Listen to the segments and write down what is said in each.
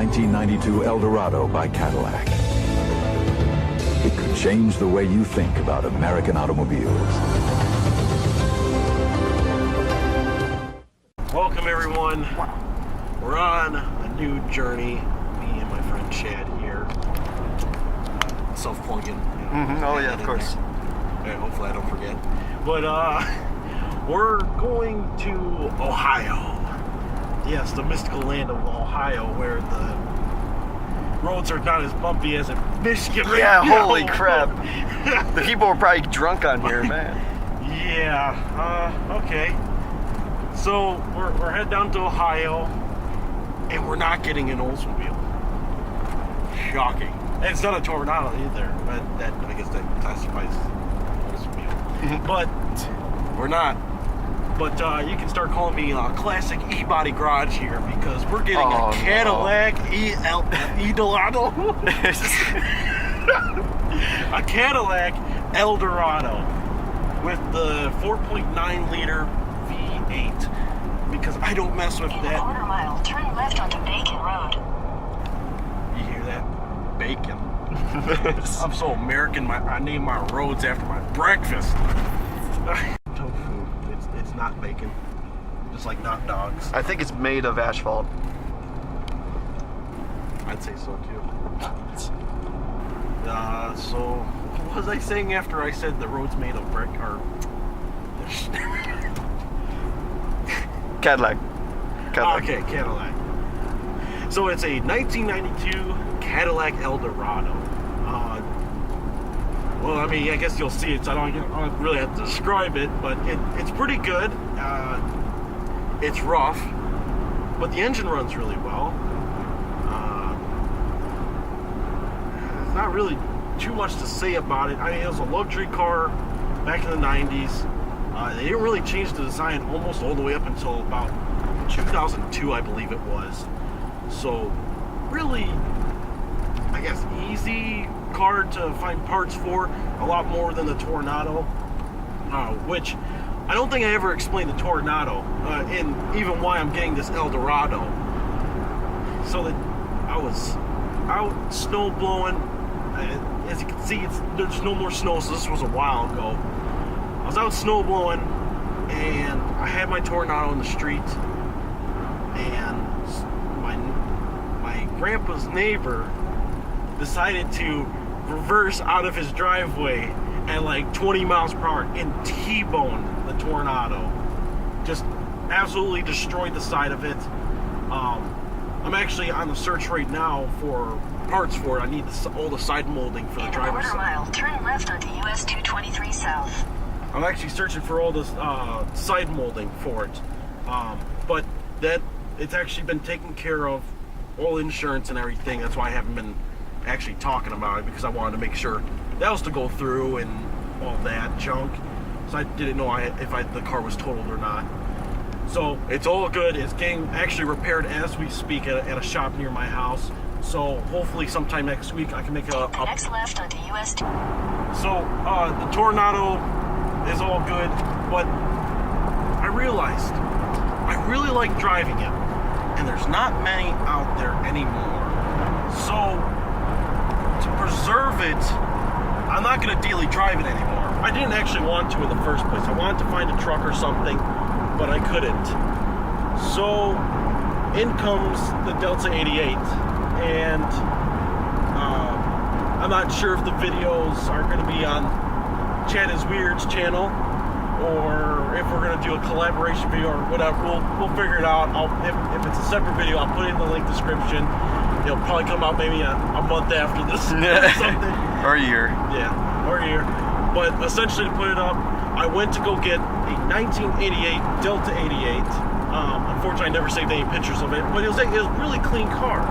1992 Eldorado by Cadillac. It could change the way you think about American automobiles. Welcome everyone. We're on a new journey. Me and my friend Chad here. Self-plugging. Oh yeah, of course. Yeah, hopefully I don't forget. But we're going to Ohio. Yes, the mystical land of Ohio, where the roads are not as bumpy as in Michigan right Yeah, now. holy crap. The people were probably drunk on here, man. Yeah, okay. So, we're headed down to Ohio, and we're not getting an Oldsmobile. Shocking. And it's not a Tornado either, but I guess that classifies Oldsmobile. But, we're not. But you can start calling me Classic E-Body Garage here, because we're getting a Cadillac Eldorado. A Cadillac Eldorado with the 4.9 liter V8, because I don't mess with In that. a quarter mile, turn left onto Bacon Road. You hear that? Bacon. I'm so American, I name my roads after my breakfast. Tofu. It's not bacon. Just like not dogs. I think it's made of asphalt. I'd say so too. So what was I saying after I said the road's made of brick or Cadillac. Okay, Cadillac. So it's a 1992 Cadillac Eldorado. Well, I mean, I guess you'll see it, so I don't really have to describe it, but it's pretty good. It's rough, but the engine runs really well. There's not really too much to say about it. I mean, it was a luxury car back in the 90s. They didn't really change the design almost all the way up until about 2002, I believe it was. So, really, I guess, easy car to find parts for, a lot more than the Tornado, which I don't think I ever explained the Tornado, and even why I'm getting this Eldorado. So that I was out snow blowing. As you can see, there's no more snow, so this was a while ago. I was out snow blowing, and I had my Tornado in the street, and my grandpa's neighbor decided to reverse out of his driveway at like 20 miles per hour and T-boned the Tornado. Just absolutely destroyed the side of it. I'm actually on the search right now for parts for it. I need all the side molding for the driver's side. In a quarter mile, turn left onto US 223 South. I'm actually searching for all the side molding for it. But it's actually been taken care of, all insurance and everything. That's why I haven't been actually talking about it, because I wanted to make sure that was to go through and all that junk. So I didn't know if the car was totaled or not. So it's all good. It's getting actually repaired as we speak at a shop near my house. So hopefully sometime next week I can make a next left onto US 2. So the Tornado is all good, but I realized I really like driving it, and there's not many out there anymore. So to preserve it, I'm not going to daily drive it anymore. I didn't actually want to in the first place. I wanted to find a truck or something, but I couldn't. So in comes the Delta 88, and I'm not sure if the videos are going to be on Chad is Weird's channel, or if we're going to do a collaboration video or whatever. We'll figure it out. If it's a separate video, I'll put it in the link description. It'll probably come out maybe a month after this or something. Or a year. Yeah, or a year. But essentially, to put it up, I went to go get a 1988 Delta 88. Unfortunately, I never saved any pictures of it, but it was a really clean car.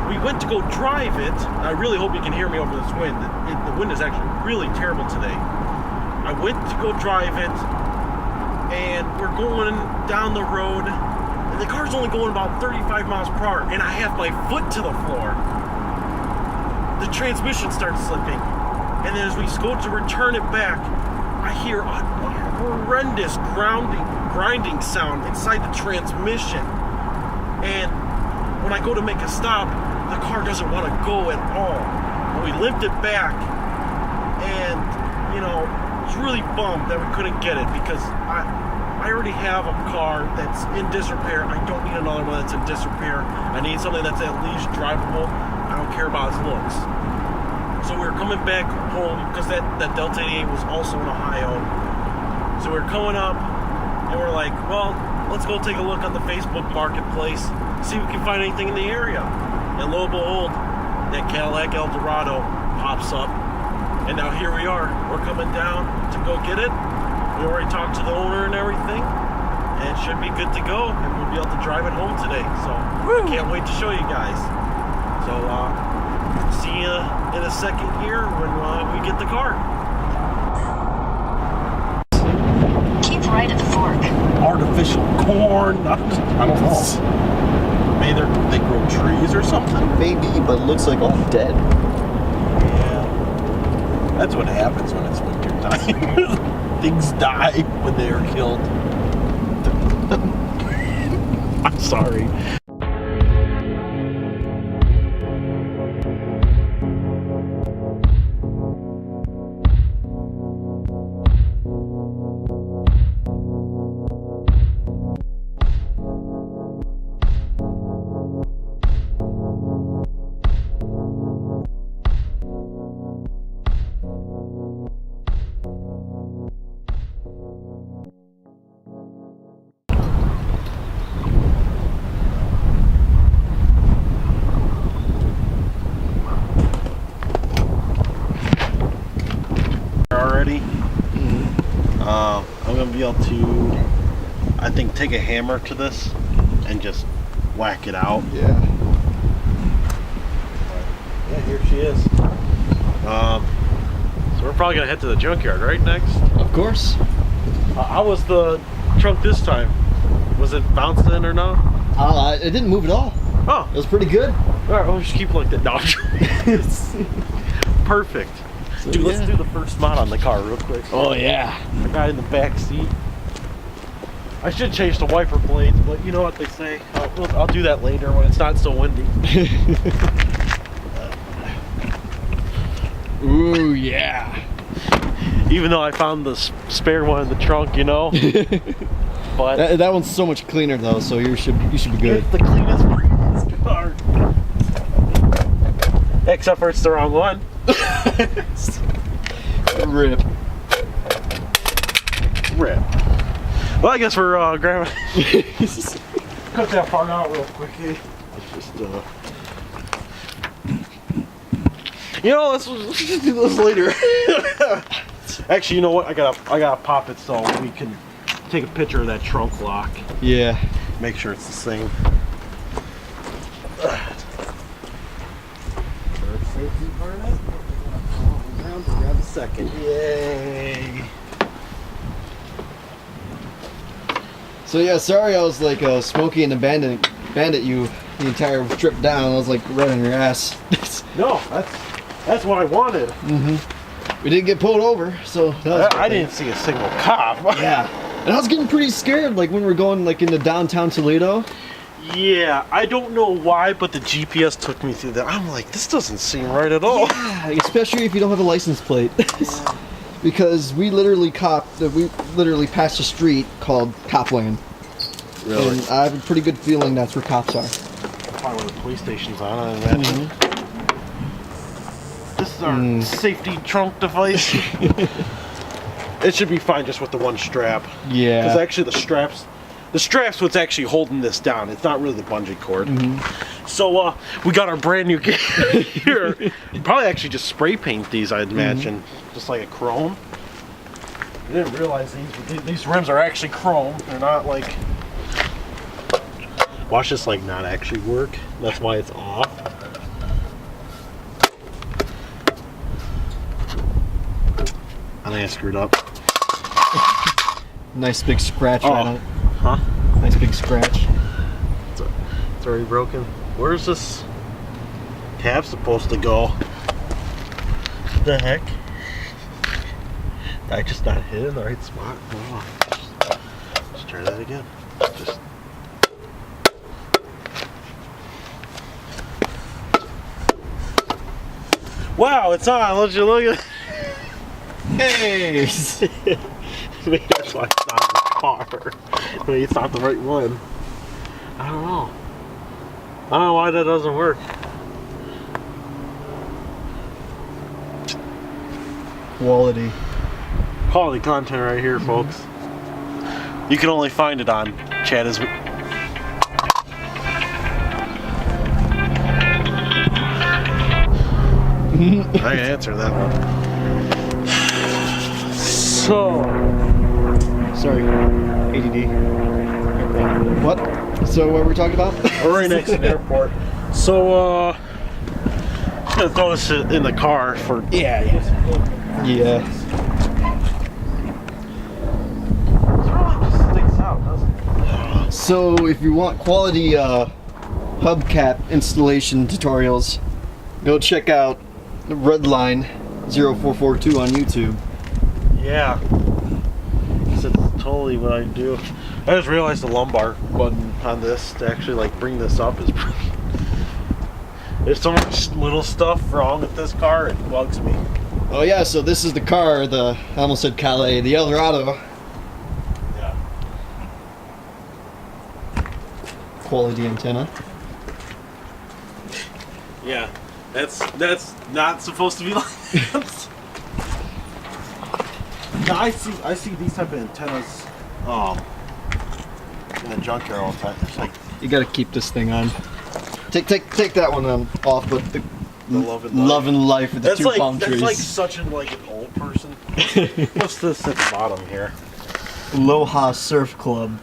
We went to go drive it. I really hope you can hear me over this wind. The wind is actually really terrible today. I went to go drive it, and we're going down the road, and the car's only going about 35 miles per hour, and I have my foot to the floor. The transmission starts slipping, and then as we go to return it back, I hear a horrendous grinding sound inside the transmission. And when I go to make a stop, the car doesn't want to go at all. And we limped it back, and you know, I was really bummed that we couldn't get it because I already have a car that's in disrepair. I don't need another one that's in disrepair. I need something that's at least drivable. I don't care about its looks. So we were coming back home because that Delta 88 was also in Ohio. So we were coming up and we're like, well, let's go take a look on the Facebook marketplace, see if we can find anything in the area. And lo and behold, that Cadillac Eldorado pops up. And now here we are. We're coming down to go get it. We already talked to the owner and everything. And it should be good to go. And we'll be able to drive it home today. So I can't wait to show you guys. So see you in a second here when we get the car. Keep right at the fork. Artificial corn. I don't know. Maybe they grow trees or something. Maybe, but it looks like all dead. Yeah. That's what happens when it's winter time. Things die when they are killed. I'm sorry. Already. I'm gonna be able to, I think, take a hammer to this and just whack it out. Yeah. Yeah, here she is. So we're probably gonna head to the junkyard, right? Next. Of course. How was the trunk this time? Was it bouncing or not? It didn't move at all. Oh, It was pretty good. all right. We'll just keep it like that. No. Perfect. So, Dude, let's yeah. do the first mod on the car real quick. Oh yeah. The guy in the back seat. I should change the wiper blades, but you know what they say. I'll do that later when it's not so windy. Ooh yeah. Even though I found the spare one in the trunk, you know. But That one's so much cleaner though, so you should be good. it's the cleanest car. Except for it's the wrong one. Rip. Rip. Well, I guess we're grabbing. Cut that part out real quick. Let's just you know, let's just do this later. Actually, you know what? I gotta pop it so we can take a picture of that trunk lock. Yeah. Make sure it's the same. Safety harness. Around to grab a second. Yay! So yeah, sorry I was like Smokey and the bandit you the entire trip down. I was like right on your ass. No, that's what I wanted. We didn't get pulled over, so that was I didn't see a single cop. Yeah. And I was getting pretty scared, like when we were going like into downtown Toledo. Yeah, I don't know why, but the GPS took me through that. I'm like, this doesn't seem right at all. Yeah, especially if you don't have a license plate. Because we literally passed a street called Copland. Really? And I have a pretty good feeling that's where cops are. Probably where the police station's on, I imagine. This is our safety trunk device. It should be fine just with the one strap. Yeah. Because actually the strap's what's actually holding this down. It's not really the bungee cord. So we got our brand new gear here. Probably actually just spray paint these, I'd imagine. Just like a chrome. I didn't realize these rims are actually chrome. They're not like... Watch this like not actually work. That's why it's off. I think I screwed up. Nice big scratch right on it. Huh? Nice big scratch. It's already broken. Where's this tab supposed to go? What the heck? Did I just not hit it in the right spot? Oh. Let's try that again. Just Wow, it's on. Let's you look at. Hey! Maybe that's why it's not in the car. Maybe it's not the right one. I don't know. I don't know why that doesn't work. Quality. Quality content right here, folks. You can only find it on Chad is. I can answer that one. So, Sorry. ADD. What? So what were we talking about? we're right next to the airport. So, just gonna throw this in the car for. Yeah. It really just sticks out, doesn't it? So if you want quality hubcap installation tutorials, go check out Redline 0442 on YouTube. Yeah. It's totally what I do. I just realized the lumbar button on this to actually like bring this up is there's so much little stuff wrong with this car, it bugs me. Oh yeah, so this is the car, I almost said Calais, the Eldorado. Yeah. Quality antenna. Yeah. That's not supposed to be like that. No, I see these type of antennas in the junkyard all the time. It's like You gotta keep this thing on. Take that one off, but the love and life. love and life with the two palm trees. That's like such an old person. What's this at the bottom here? Aloha Surf Club.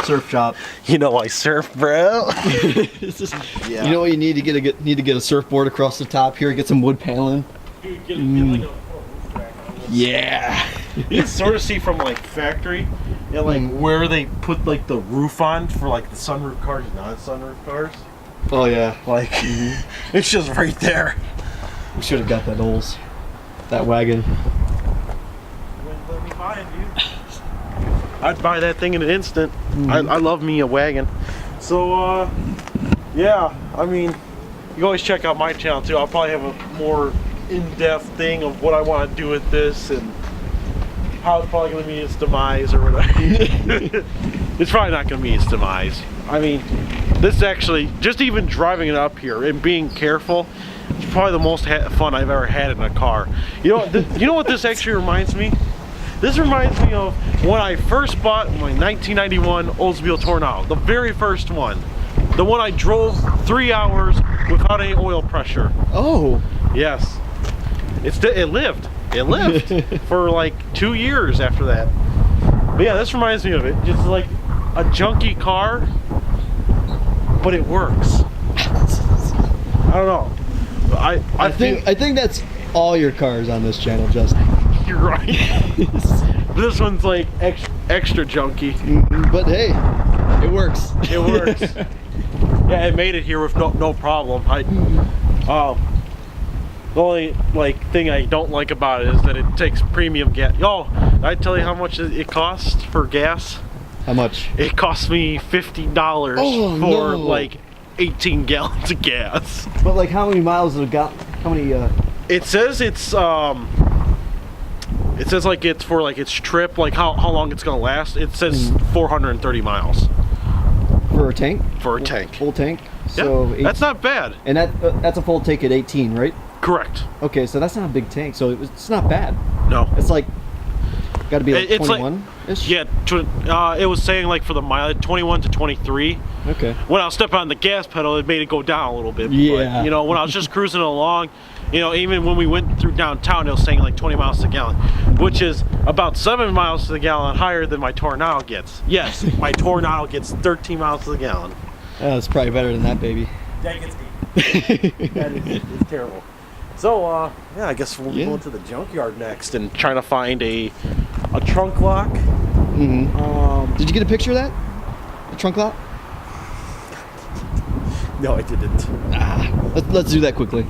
Surf shop. You know I surf, bro. Yeah. You know what you need to get a surfboard across the top here, get some wood paneling. Dude, get like a roof rack on this. Yeah. You can sort of see from like factory, and like where they put like the roof on for like the sunroof cars, non-sunroof cars. Oh yeah. Like it's just right there. We should have got that wagon. Wouldn't let me buy it, dude. I'd buy that thing in an instant. I love me a wagon. So yeah, I mean, you can always check out my channel too. I'll probably have a more in-depth thing of what I want to do with this and how it's probably going to be its demise or whatever. It's probably not going to be its demise. I mean, this actually, just even driving it up here and being careful, it's probably the most fun I've ever had in a car. You know, you know what this actually reminds me? This reminds me of when I first bought my 1991 Oldsmobile Tornado, the very first one. The one I drove 3 hours without any oil pressure. Oh. Yes. It lived. It lived for like 2 years after that. But yeah, this reminds me of it. Just like a junky car, but it works. I don't know. I think that's all your cars on this channel, Justin. You're right. This one's like extra junky. But hey, it works. It works. Yeah, it made it here with no problem. The only thing I don't like about it is that it takes premium gas. Oh, I tell you how much it costs for gas. How much? It cost me $50 for like 18 gallons of gas. But like, how many miles have got? How many? It says it's It says like it's for like its trip, like how long it's gonna last. It says 430 miles. For a tank? For a tank. Full tank? Yeah, So that's not bad. And that's a full tank at 18, right? Correct. Okay, so that's not a big tank, so it's not bad. No. It's like, gotta be like It's 21-ish? Yeah, it was saying like for the mileage, 21 to 23. Okay. When I was stepping on the gas pedal, it made it go down a little bit. Yeah. But, you know, when I was just cruising along, you know, even when we went through downtown, it was saying like 20 miles to the gallon, which is about 7 miles to the gallon higher than my Tornado gets. Yes, my Tornado gets 13 miles to the gallon. That's probably better than that, baby. That gets 8. That is terrible. So, yeah, I guess we'll go to the junkyard next and trying to find a trunk lock. Mm-hmm. Did you get a picture of that? The trunk lock? No, I didn't. Let's do that quickly.